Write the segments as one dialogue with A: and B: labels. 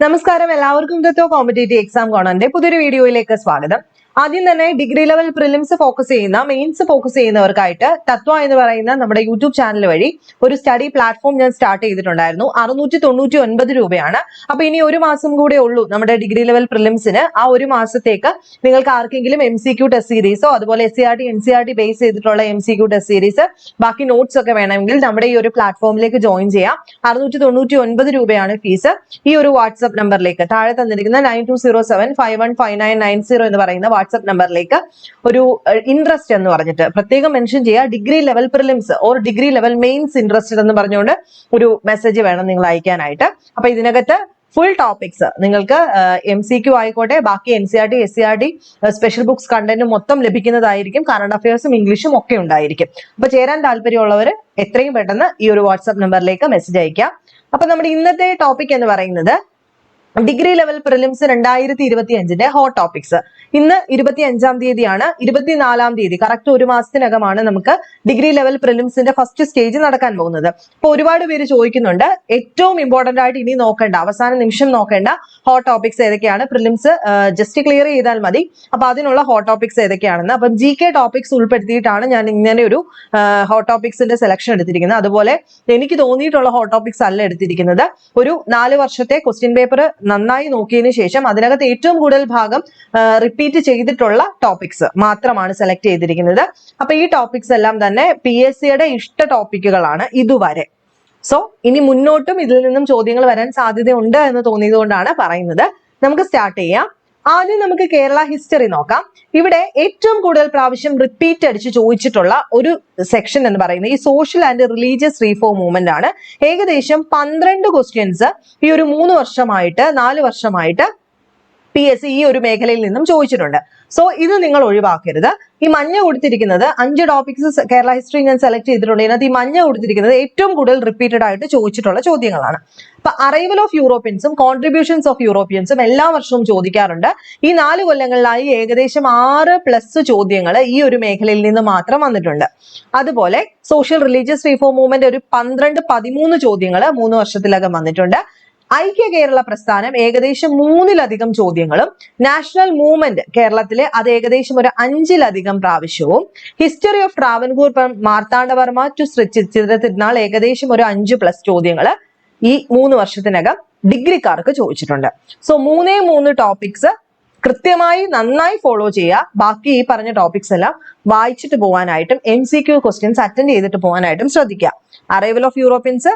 A: നമസ്കാരം, എല്ലാവർക്കും ദത്തോ competitive exam കോണറിന്റെ പുതിയൊരു വീഡിയോയിലേക്ക് സ്വാഗതം. ആദ്യം തന്നെ ഡിഗ്രി ലെവൽ പ്രിലിംസ് ഫോക്കസ് ചെയ്യുന്ന, മെയിൻസ് ഫോക്കസ് ചെയ്യുന്നവർക്കായിട്ട് തത്വ എന്ന് പറയുന്ന നമ്മുടെ യൂട്യൂബ് ചാനൽ വഴി ഒരു സ്റ്റഡി പ്ലാറ്റ്ഫോം ഞാൻ സ്റ്റാർട്ട് ചെയ്തിട്ടുണ്ടായിരുന്നു. 699 രൂപയാണ്. അപ്പൊ ഇനി ഒരു മാസം കൂടെ ഉള്ളൂ നമ്മുടെ ഡിഗ്രി ലെവൽ പ്രിലിംസിന്. ആ ഒരു മാസത്തേക്ക് നിങ്ങൾക്ക് ആർക്കെങ്കിലും MCQ ടെസ്റ്റ് സീരീസോ അതുപോലെ SCRT NCRT ബേസ് ചെയ്തിട്ടുള്ള MCQ ടെസ്റ്റ് സീരീസ്, ബാക്കി നോട്ട്സ് ഒക്കെ വേണമെങ്കിൽ നമ്മുടെ ഈ ഒരു പ്ലാറ്റ്ഫോമിലേക്ക് ജോയിൻ ചെയ്യാം. 699 രൂപയാണ് ഫീസ്. ഈ ഒരു വാട്സ്ആപ്പ് നമ്പറിലേക്ക് താഴെ തന്നിരിക്കുന്ന 9207515990 എന്ന് പറയുന്ന വാട്സ്ആപ്പ് നമ്പറിലേക്ക് ഒരു ഇൻട്രസ്റ്റ് എന്ന് പറഞ്ഞിട്ട് പ്രത്യേകം മെൻഷൻ ചെയ്യുക. Degree level prelims or degree level mains interested എന്ന് പറഞ്ഞുകൊണ്ട് ഒരു മെസ്സേജ് വേണം നിങ്ങൾ അയക്കാനായിട്ട്. അപ്പൊ ഇതിനകത്ത് ഫുൾ ടോപ്പിക്സ് നിങ്ങൾക്ക് MCQ ആയിക്കോട്ടെ, ബാക്കി NCRT SCRT special books content മൊത്തം ലഭിക്കുന്നതായിരിക്കും. കറണ്ട് അഫയേഴ്സും ഇംഗ്ലീഷും ഒക്കെ ഉണ്ടായിരിക്കും. അപ്പൊ ചേരാൻ താല്പര്യമുള്ളവർ എത്രയും പെട്ടെന്ന് ഈ ഒരു വാട്സ്ആപ്പ് നമ്പറിലേക്ക് മെസ്സേജ് അയക്കാം. അപ്പൊ നമ്മുടെ ഇന്നത്തെ ടോപ്പിക് എന്ന് പറയുന്നത് degree level prelims 2025 hot topics. ഇന്ന് 25-ാം തീയതിയാണ്. 24-ാം തീയതി കറക്റ്റ് ഒരു മാസത്തിനകമാണ് നമുക്ക് ഡിഗ്രി ലെവൽ പ്രിലിംസിന്റെ ഫസ്റ്റ് സ്റ്റേജ് നടക്കാൻ പോകുന്നത്. അപ്പൊ ഒരുപാട് പേര് ചോദിക്കുന്നുണ്ട്, ഏറ്റവും ഇമ്പോർട്ടന്റ് ആയിട്ട് ഇനി നോക്കേണ്ട, അവസാന നിമിഷം നോക്കേണ്ട ഹോട്ട് ടോപ്പിക്സ് ഏതൊക്കെയാണ്, പ്രിലിംസ് ജസ്റ്റ് ക്ലിയർ ചെയ്താൽ മതി, അപ്പൊ അതിനുള്ള ഹോട്ട് ടോപ്പിക്സ് ഏതൊക്കെയാണെന്ന്. അപ്പം GK ടോപ്പിക്സ് ഉൾപ്പെടുത്തിയിട്ടാണ് ഞാൻ ഇങ്ങനെ ഒരു ഹോട്ട് ടോപ്പിക്സിന്റെ സെലക്ഷൻ എടുത്തിരിക്കുന്നത്. അതുപോലെ എനിക്ക് തോന്നിയിട്ടുള്ള ഹോട്ട് ടോപ്പിക്സ് അല്ല എടുത്തിരിക്കുന്നത്. ഒരു 4 വർഷത്തെ ക്വസ്റ്റ്യൻ പേപ്പർ നന്നായി നോക്കിയതിനു ശേഷം അതിനകത്ത് ഏറ്റവും കൂടുതൽ ഭാഗം റിപ്പീറ്റ് ചെയ്തിട്ടുള്ള ടോപ്പിക്സ് മാത്രമാണ് സെലക്ട് ചെയ്തിരിക്കുന്നത്. അപ്പൊ ഈ ടോപ്പിക്സ് എല്ലാം തന്നെ PSCയുടെ ഇഷ്ട ടോപ്പിക്കുകളാണ് ഇതുവരെ. സോ ഇനി മുന്നോട്ടും ഇതിൽ നിന്നും ചോദ്യങ്ങൾ വരാൻ സാധ്യതയുണ്ട് എന്ന് തോന്നിയത് കൊണ്ടാണ് പറയുന്നത്. നമുക്ക് സ്റ്റാർട്ട് ചെയ്യാം. ആദ്യം നമുക്ക് കേരള ഹിസ്റ്ററി നോക്കാം. ഇവിടെ ഏറ്റവും കൂടുതൽ പ്രാവശ്യം റിപ്പീറ്റ് അടിച്ച് ചോദിച്ചിട്ടുള്ള ഒരു സെക്ഷൻ എന്ന് പറയുന്നത് ഈ social and religious reform movement ആണ്. ഏകദേശം 12 ക്വസ്റ്റ്യൻസ് ഈ ഒരു 3 വർഷമായിട്ട് 4 വർഷമായിട്ട് PSC ഈ ഒരു മേഖലയിൽ നിന്നും ചോദിച്ചിട്ടുണ്ട്. സോ ഇത് നിങ്ങൾ ഒഴിവാക്കരുത്. ഈ മഞ്ഞ കൊടുത്തിരിക്കുന്നത് 5 ടോപ്പിക്സ് കേരള ഹിസ്റ്ററി ഞാൻ സെലക്ട് ചെയ്തിട്ടുണ്ട്. ഇതിനകത്ത് ഈ മഞ്ഞ കൊടുത്തിരിക്കുന്നത് ഏറ്റവും കൂടുതൽ റിപ്പീറ്റഡ് ആയിട്ട് ചോദിച്ചിട്ടുള്ള ചോദ്യങ്ങളാണ്. അപ്പൊ അറൈവൽ ഓഫ് യൂറോപ്യൻസും കോൺട്രിബ്യൂഷൻസ് ഓഫ് യൂറോപ്യൻസും എല്ലാ വർഷവും ചോദിക്കാറുണ്ട്. ഈ 4 കൊല്ലങ്ങളിലായി ഏകദേശം 6+ ചോദ്യങ്ങൾ ഈ ഒരു മേഖലയിൽ നിന്ന് മാത്രം വന്നിട്ടുണ്ട്. അതുപോലെ സോഷ്യൽ റിലീജിയസ് റീഫോം മൂവ്മെന്റ് ഒരു 12-13 ചോദ്യങ്ങൾ 3 വർഷത്തിലകം വന്നിട്ടുണ്ട്. ഐക്യ കേരള പ്രസ്ഥാനം ഏകദേശം 3-ലധികം ചോദ്യങ്ങളും, നാഷണൽ മൂവ്മെന്റ് കേരളത്തിലെ അത് ഏകദേശം ഒരു 5-ലധികം പ്രാവശ്യവും, history of Travancore Marthanda Varma to Chithira Thirunal ഏകദേശം ഒരു 5+ ചോദ്യങ്ങൾ ഈ 3 വർഷത്തിനകം ഡിഗ്രിക്കാർക്ക് ചോദിച്ചിട്ടുണ്ട്. സോ 3 ടോപ്പിക്സ് കൃത്യമായി നന്നായി ഫോളോ ചെയ്യുക. ബാക്കി ഈ പറഞ്ഞ ടോപ്പിക്സ് എല്ലാം വായിച്ചിട്ട് പോകാനായിട്ടും MCQ ക്വസ്റ്റ്യൻസ് അറ്റൻഡ് ചെയ്തിട്ട് പോകാനായിട്ടും ശ്രദ്ധിക്കുക. Arrival of Europeans,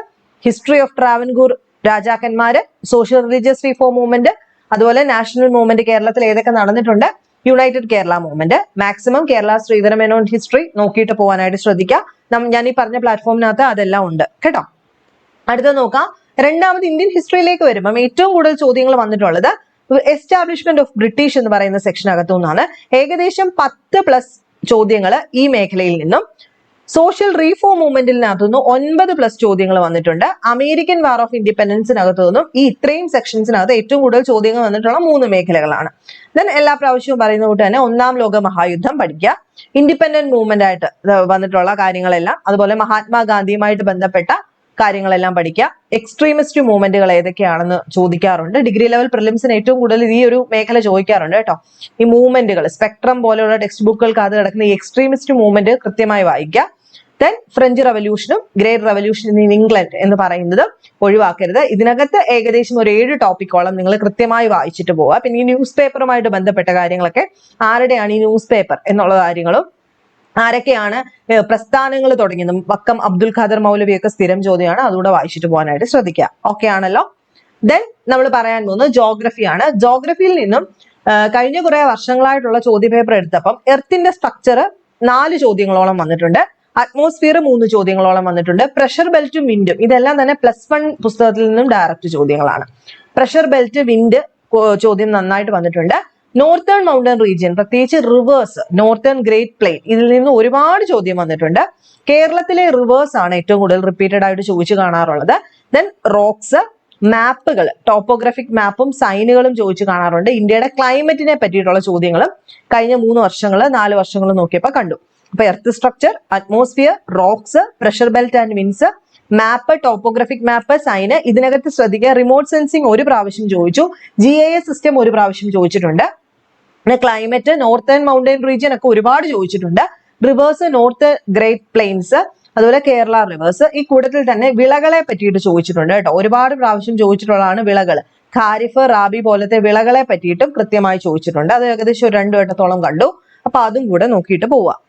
A: history of Travancore രാജാക്കന്മാര്, സോഷ്യൽ റിലീജിയസ് റീഫോം മൂവ്മെന്റ്, അതുപോലെ നാഷണൽ മൂവ്മെന്റ് കേരളത്തിൽ ഏതൊക്കെ നടന്നിട്ടുണ്ട്, united Kerala movement, maximum Kerala Sreedhara Menon history നോക്കിയിട്ട് പോകാനായിട്ട് ശ്രദ്ധിക്കുക. ഞാൻ ഈ പറഞ്ഞ പ്ലാറ്റ്ഫോമിനകത്ത് അതെല്ലാം ഉണ്ട് കേട്ടോ. അടുത്ത നോക്കാം. രണ്ടാമത് ഇന്ത്യൻ ഹിസ്റ്ററിയിലേക്ക് വരുമ്പം ഏറ്റവും കൂടുതൽ ചോദ്യങ്ങൾ വന്നിട്ടുള്ളത് എസ്റ്റാബ്ലിഷ്മെന്റ് ഓഫ് ബ്രിട്ടീഷ് എന്ന് പറയുന്ന സെക്ഷനകത്തു നിന്നാണ്. ഏകദേശം 10+ ചോദ്യങ്ങൾ ഈ മേഖലയിൽ നിന്നും. സോഷ്യൽ റീഫോം മൂവ്മെന്റിനകത്തുനിന്ന് 9+ ചോദ്യങ്ങൾ വന്നിട്ടുണ്ട്. അമേരിക്കൻ വാർ ഓഫ് ഇൻഡിപെൻഡൻസിനകത്തു നിന്നും ഈ ഇത്രയും സെക്ഷൻസിനകത്ത് ഏറ്റവും കൂടുതൽ ചോദ്യങ്ങൾ വന്നിട്ടുള്ള 3 മേഖലകളാണ്. ദെൻ എല്ലാ പ്രാവശ്യവും പറയുന്ന കൂട്ട് തന്നെ 1-ാം ലോക മഹായുദ്ധം പഠിക്കുക, ഇൻഡിപെൻഡന്റ് മൂവ്മെന്റ് ആയിട്ട് വന്നിട്ടുള്ള കാര്യങ്ങളെല്ലാം, അതുപോലെ മഹാത്മാഗാന്ധിയുമായിട്ട് ബന്ധപ്പെട്ട കാര്യങ്ങളെല്ലാം പഠിക്കുക. എക്സ്ട്രീമിസ്റ്റ് മൂവ്മെന്റുകൾ ഏതൊക്കെയാണെന്ന് ചോദിക്കാറുണ്ട്. ഡിഗ്രി ലെവൽ പ്രിലിംസിന് ഏറ്റവും കൂടുതൽ ഈ ഒരു മേഖല ചോദിക്കാറുണ്ട് കേട്ടോ. ഈ മൂവ്മെന്റുകൾ സ്പെക്ട്രം പോലെയുള്ള ടെക്സ്റ്റ് ബുക്കുകൾക്ക് അത് കിടക്കുന്ന ഈ എക്സ്ട്രീമിസ്റ്റ് മൂവ്മെന്റ് കൃത്യമായി വായിക്കുക. ദെൻ ഫ്രഞ്ച് റവല്യൂഷനും ഗ്രേറ്റ് റവല്യൂഷൻ ഇൻ ഇംഗ്ലണ്ട് എന്ന് പറയുന്നത് ഒഴിവാക്കരുത്. ഇതിനകത്ത് ഏകദേശം ഒരു 7 ടോപ്പിക്കോളം നിങ്ങൾ കൃത്യമായി വായിച്ചിട്ട് പോവുക. പിന്നെ ഈ ന്യൂസ് പേപ്പറുമായിട്ട് ബന്ധപ്പെട്ട കാര്യങ്ങളൊക്കെ, ആരുടെയാണ് ഈ ന്യൂസ് പേപ്പർ എന്നുള്ള കാര്യങ്ങളും, ആരൊക്കെയാണ് പ്രസ്ഥാനങ്ങൾ തുടങ്ങിയത്, വക്കം അബ്ദുൽ ഖാദർ മൗലവിയൊക്കെ സ്ഥിരം ചോദ്യമാണ്. അതുകൂടെ വായിച്ചിട്ട് പോകാനായിട്ട് ശ്രദ്ധിക്കുക. ഓക്കെ ആണല്ലോ. ദെൻ നമ്മൾ പറയാൻ പോകുന്നത് ജോഗ്രഫിയാണ്. ജോഗ്രഫിയിൽ നിന്നും കഴിഞ്ഞ കുറെ വർഷങ്ങളായിട്ടുള്ള ചോദ്യ പേപ്പർ എടുത്തപ്പം എർത്തിന്റെ സ്ട്രക്ചർ 4 ചോദ്യങ്ങളോളം വന്നിട്ടുണ്ട്. അറ്റ്മോസ്ഫിയർ 3 ചോദ്യങ്ങളോളം വന്നിട്ടുണ്ട്. പ്രഷർ ബെൽറ്റും വിൻഡും ഇതെല്ലാം തന്നെ +1 പുസ്തകത്തിൽ നിന്നും ഡയറക്റ്റ് ചോദ്യങ്ങളാണ്. പ്രഷർ ബെൽറ്റ്, വിൻഡ് ചോദ്യം നന്നായിട്ട് വന്നിട്ടുണ്ട്. നോർത്തേൺ മൗണ്ടൻ റീജിയൻ, പ്രത്യേകിച്ച് റിവേഴ്സ്, നോർത്തേൺ ഗ്രേറ്റ് പ്ലെയിൻ, ഇതിൽ നിന്ന് ഒരുപാട് ചോദ്യം വന്നിട്ടുണ്ട്. കേരളത്തിലെ റിവേഴ്സ് ആണ് ഏറ്റവും കൂടുതൽ റിപ്പീറ്റഡ് ആയിട്ട് ചോദിച്ചു കാണാറുള്ളത്. ദെൻ റോക്സ്, മാപ്പുകൾ, ടോപ്പോഗ്രാഫിക് മാപ്പും സൈനുകളും ചോദിച്ചു കാണാറുണ്ട്. ഇന്ത്യയുടെ ക്ലൈമറ്റിനെ പറ്റിയിട്ടുള്ള ചോദ്യങ്ങളും കഴിഞ്ഞ 3 വർഷങ്ങൾ 4 വർഷങ്ങൾ നോക്കിയപ്പോൾ കണ്ടു. അപ്പൊ earth structure, atmosphere, rocks, pressure belt and winds, map, topographic map, സൈന്. ഇതിനകത്ത് ശ്രദ്ധിക്കുക, റിമോട്ട് സെൻസിങ് ഒരു പ്രാവശ്യം ചോദിച്ചു, GIS സിസ്റ്റം ഒരു പ്രാവശ്യം ചോദിച്ചിട്ടുണ്ട്. പിന്നെ ക്ലൈമറ്റ്, നോർത്തേൺ മൗണ്ടൻ റീജിയൻ ഒക്കെ ഒരുപാട് ചോദിച്ചിട്ടുണ്ട്. റിവേഴ്സ്, നോർത്ത് ഗ്രേറ്റ് പ്ലെയിൻസ്, അതുപോലെ കേരള റിവേഴ്സ്. ഈ കൂട്ടത്തിൽ തന്നെ വിളകളെ പറ്റിയിട്ട് ചോദിച്ചിട്ടുണ്ട് കേട്ടോ. ഒരുപാട് പ്രാവശ്യം ചോദിച്ചിട്ടുള്ളതാണ് വിളകൾ. ഖാരിഫ്, റാബി പോലത്തെ വിളകളെ പറ്റിയിട്ടും കൃത്യമായി ചോദിച്ചിട്ടുണ്ട്. അത് ഏകദേശം ഒരു 2 വട്ടത്തോളം കണ്ടു. അപ്പൊ അതും കൂടെ നോക്കിയിട്ട് പോവാം.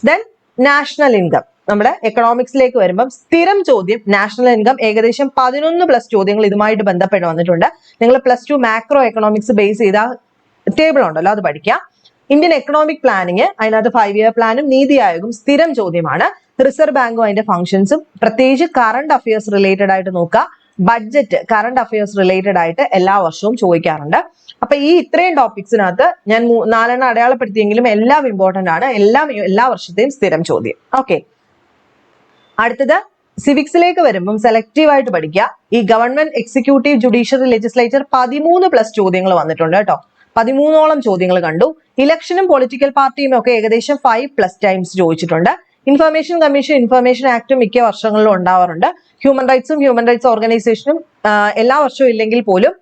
A: Then national income. നമ്മുടെ എക്കണോമിക്സിലേക്ക് വരുമ്പം സ്ഥിരം ചോദ്യം നാഷണൽ ഇൻകം. ഏകദേശം 11+ ചോദ്യങ്ങൾ ഇതുമായിട്ട് ബന്ധപ്പെട്ട് വന്നിട്ടുണ്ട്. നിങ്ങൾ +2 മാക്രോ എക്കണോമിക്സ് ബേസ് ചെയ്ത ടേബിൾ ഉണ്ടല്ലോ, അത് പഠിക്കാം. ഇന്ത്യൻ എക്കണോമിക് പ്ലാനിങ്, അതിനകത്ത് 5 ഇയർ പ്ലാനും നീതി ആയോഗും സ്ഥിരം ചോദ്യമാണ്. റിസർവ് ബാങ്കും അതിന്റെ ഫംഗ്ഷൻസും, പ്രത്യേകിച്ച് കറണ്ട് അഫയേഴ്സ് റിലേറ്റഡ് ആയിട്ട് നോക്കുക. ബഡ്ജറ്റ്, കറണ്ട് അഫയേഴ്സ് റിലേറ്റഡ് ആയിട്ട് എല്ലാ വർഷവും ചോദിക്കാറുണ്ട്. അപ്പൊ ഈ ഇത്രയും ടോപ്പിക്സിനകത്ത് ഞാൻ 4 അടയാളപ്പെടുത്തിയെങ്കിലും എല്ലാം ഇമ്പോർട്ടന്റ് ആണ്. എല്ലാ വർഷത്തെയും സ്ഥിരം ചോദ്യം. ഓക്കെ, അടുത്തത് സിവിക്സിലേക്ക് വരുമ്പം സെലക്റ്റീവ് ആയിട്ട് പഠിക്കുക. ഈ ഗവൺമെന്റ്, എക്സിക്യൂട്ടീവ്, ജുഡീഷ്യറി, ലെജിസ്ലേച്ചർ 13+ ചോദ്യങ്ങൾ വന്നിട്ടുണ്ട് കേട്ടോ. 13ഓളം ചോദ്യങ്ങൾ കണ്ടു. ഇലക്ഷനും പൊളിറ്റിക്കൽ പാർട്ടിയും ഒക്കെ ഏകദേശം 5+ ടൈംസ് ചോദിച്ചിട്ടുണ്ട്. ഇൻഫർമേഷൻ കമ്മീഷൻ, ഇൻഫർമേഷൻ ആക്ടും മിക്ക വർഷങ്ങളിലും ഉണ്ടാവാറുണ്ട്. ഹ്യൂമൻ റൈറ്റ്സും ഹ്യൂമൻ റൈറ്റ്സ് ഓർഗനൈസേഷനും എല്ലാ വർഷവും ഇല്ലെങ്കിൽ പോലും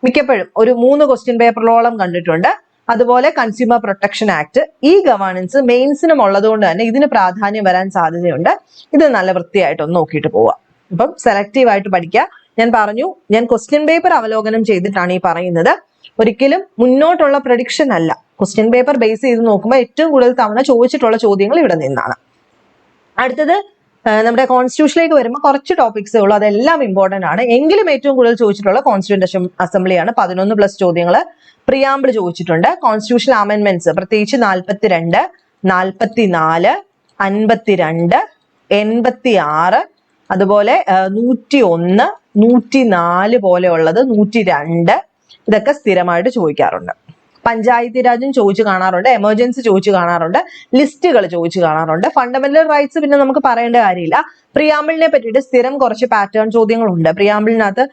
A: മിക്കപ്പോഴും ഒരു 3 ക്വസ്റ്റ്യൻ പേപ്പറിലോളം കണ്ടിട്ടുണ്ട്. അതുപോലെ കൺസ്യൂമർ പ്രൊട്ടക്ഷൻ ആക്ട്. ഈ ഗവേണൻസ് മെയിൻസിനും ഉള്ളതുകൊണ്ട് തന്നെ ഇതിന് പ്രാധാന്യം വരാൻ സാധ്യതയുണ്ട്. ഇത് നല്ല വൃത്തിയായിട്ടൊന്ന് നോക്കിയിട്ട് പോവാം. അപ്പം സെലക്റ്റീവ് ആയിട്ട് പഠിക്കുക. ഞാൻ പറഞ്ഞു, ഞാൻ ക്വസ്റ്റ്യൻ പേപ്പർ അവലോകനം ചെയ്തിട്ടാണ് ഈ പറയുന്നത്. ഒരിക്കലും മുന്നോട്ടുള്ള പ്രഡിക്ഷൻ അല്ല. ക്വസ്റ്റ്യൻ പേപ്പർ ബേസ് ചെയ്ത് നോക്കുമ്പോൾ ഏറ്റവും കൂടുതൽ തവണ ചോദിച്ചിട്ടുള്ള ചോദ്യങ്ങൾ ഇവിടെ നിന്നാണ്. അടുത്തത് നമ്മുടെ കോൺസ്റ്റിറ്റ്യൂഷനിലേക്ക് വരുമ്പോൾ കുറച്ച് ടോപ്പിക്സേ ഉള്ളൂ, അതെല്ലാം ഇമ്പോർട്ടന്റ് ആണ്. എങ്കിലും ഏറ്റവും കൂടുതൽ ചോദിച്ചിട്ടുള്ള കോൺസ്റ്റിറ്റ്യൂന്റ് അസംബ്ലിയാണ്. 11+ ചോദ്യങ്ങൾ. പ്രിയാമ്പിൾ ചോദിച്ചിട്ടുണ്ട്. കോൺസ്റ്റിറ്റ്യൂഷണൽ അമെന്റ്മെന്റ്സ്, പ്രത്യേകിച്ച് 42, 44, 52, 86, അതുപോലെ 101, 104 പോലെയുള്ളത്, 102, ഇതൊക്കെ സ്ഥിരമായിട്ട് ചോദിക്കാറുണ്ട്. പഞ്ചായത്തി രാജും ചോദിച്ചു കാണാറുണ്ട്, എമർജൻസി ചോദിച്ചു കാണാറുണ്ട്, ലിസ്റ്റുകൾ ചോദിച്ചു കാണാറുണ്ട്. ഫണ്ടമെന്റൽ റൈറ്റ്സ് പിന്നെ നമുക്ക് പറയേണ്ട കാര്യമില്ല. പ്രിയാമ്പിളിനെ പറ്റിയിട്ട് സ്ഥിരം കുറച്ച് പാറ്റേൺ ചോദ്യങ്ങളുണ്ട്. പ്രിയാമ്പിളിനകത്ത്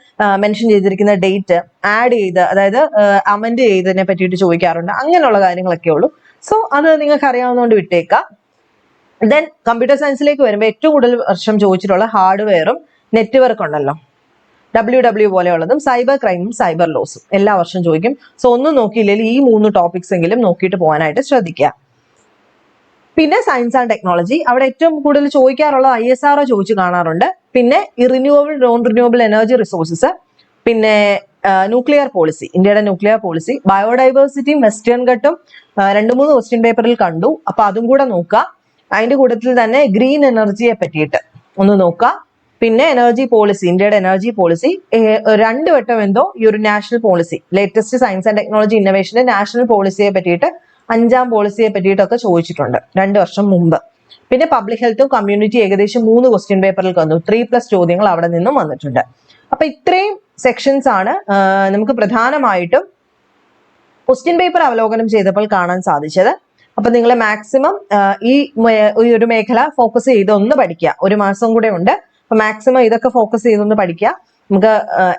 A: മെൻഷൻ ചെയ്തിരിക്കുന്ന ഡേറ്റ് ആഡ് ചെയ്ത്, അതായത് അമെൻഡ് ചെയ്തതിനെ പറ്റിയിട്ട് ചോദിക്കാറുണ്ട്. അങ്ങനെയുള്ള കാര്യങ്ങളൊക്കെ ഉള്ളൂ. സോ അത് നിങ്ങൾക്ക് അറിയാവുന്നതുകൊണ്ട് വിട്ടേക്കാം. ദെൻ കമ്പ്യൂട്ടർ സയൻസിലേക്ക് വരുമ്പോൾ ഏറ്റവും കൂടുതൽ വർഷം ചോദിച്ചിട്ടുള്ള ഹാർഡ്വെയറും നെറ്റ്വർക്ക് ഉണ്ടല്ലോ, WW പോലെയുള്ളതും, സൈബർ ക്രൈമും സൈബർ ലോസും എല്ലാ വർഷവും ചോദിക്കും. സോ ഒന്നും നോക്കിയില്ലെങ്കിൽ ഈ 3 ടോപ്പിക്സ് എങ്കിലും നോക്കിയിട്ട് പോകാനായിട്ട് ശ്രദ്ധിക്കുക. പിന്നെ സയൻസ് ആൻഡ് ടെക്നോളജി, അവിടെ ഏറ്റവും കൂടുതൽ ചോദിക്കാറുള്ളത് ISRO ചോദിച്ചു കാണാറുണ്ട്. പിന്നെ ഈ renewable, non renewable energy resources, പിന്നെ ന്യൂക്ലിയർ പോളിസി, ഇന്ത്യയുടെ ന്യൂക്ലിയർ പോളിസി, ബയോഡൈവേഴ്സിറ്റിയും വെസ്റ്റേൺ ഘട്ടും 2-3 ക്വസ്റ്റ്യൻ പേപ്പറിൽ കണ്ടു. അപ്പൊ അതും കൂടെ നോക്കുക. അതിന്റെ കൂട്ടത്തിൽ തന്നെ ഗ്രീൻ എനർജിയെ പറ്റിയിട്ട് ഒന്ന് നോക്കുക. പിന്നെ എനർജി പോളിസി, ഇന്ത്യയുടെ എനർജി പോളിസി 2 വട്ടം എന്തോ ഈ ഒരു national policy, latest science and technology ഇന്നോവേഷന്റെ നാഷണൽ പോളിസിയെ പറ്റിയിട്ട്, 5ാം പോളിസിയെ പറ്റിയിട്ടൊക്കെ ചോദിച്ചിട്ടുണ്ട് 2 വർഷം മുമ്പ്. പിന്നെ പബ്ലിക് ഹെൽത്തും കമ്മ്യൂണിറ്റി ഏകദേശം 3 ക്വസ്റ്റ്യൻ പേപ്പറിൽ കണ്ടു. 3+ ചോദ്യങ്ങൾ അവിടെ നിന്നും വന്നിട്ടുണ്ട്. അപ്പൊ ഇത്രയും സെക്ഷൻസ് ആണ് നമുക്ക് പ്രധാനമായിട്ടും ക്വസ്റ്റ്യൻ പേപ്പർ അവലോകനം ചെയ്തപ്പോൾ കാണാൻ സാധിച്ചത്. അപ്പൊ നിങ്ങൾ മാക്സിമം ഈ ഒരു മേഖല ഫോക്കസ് ചെയ്ത് ഒന്ന് പഠിക്കുക. 1 മാസം കൂടെ ഉണ്ട്. അപ്പൊ മാക്സിമം ഇതൊക്കെ ഫോക്കസ് ചെയ്തൊന്ന് പഠിക്കുക. നമുക്ക്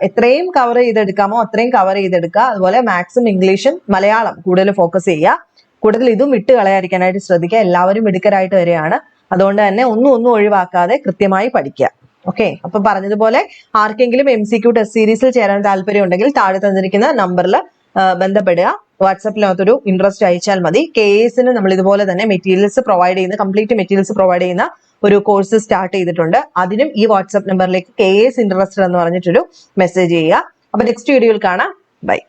A: എത്രയും കവർ ചെയ്തെടുക്കാമോ അത്രയും കവർ ചെയ്തെടുക്കുക. അതുപോലെ മാക്സിമം ഇംഗ്ലീഷും മലയാളം കൂടുതൽ ഫോക്കസ് ചെയ്യുക. കൂടുതൽ ഇതും വിട്ട് കളയാതിരിക്കാനായിട്ട് ശ്രദ്ധിക്കുക. എല്ലാവരും മിടുക്കരായിട്ട് വരികയാണ്. അതുകൊണ്ട് തന്നെ ഒന്നും ഒഴിവാക്കാതെ കൃത്യമായി പഠിക്കുക. ഓക്കെ, അപ്പൊ പറഞ്ഞതുപോലെ ആർക്കെങ്കിലും MCQ ടെസ്റ്റ് സീരീസിൽ ചേരാൻ താല്പര്യം ഉണ്ടെങ്കിൽ താഴെ തന്നിരിക്കുന്ന നമ്പറിൽ ബന്ധപ്പെടുക. വാട്സാപ്പിനകത്തൊരു ഇൻട്രസ്റ്റ് അയച്ചാൽ മതി. KASന് നമ്മൾ ഇതുപോലെ തന്നെ മെറ്റീരിയൽസ് പ്രൊവൈഡ് ചെയ്യുന്ന, കംപ്ലീറ്റ് മെറ്റീരിയൽസ് പ്രൊവൈഡ് ചെയ്യുന്ന ഒരു കോഴ്സ് സ്റ്റാർട്ട് ചെയ്തിട്ടുണ്ട്. അതിനും ഈ വാട്സാപ്പ് നമ്പറിലേക്ക് KAS ഇൻട്രസ്റ്റഡ് എന്ന് പറഞ്ഞിട്ടൊരു മെസ്സേജ് ചെയ്യുക. അപ്പൊ നെക്സ്റ്റ് വീഡിയോയിൽ കാണാം. ബൈ.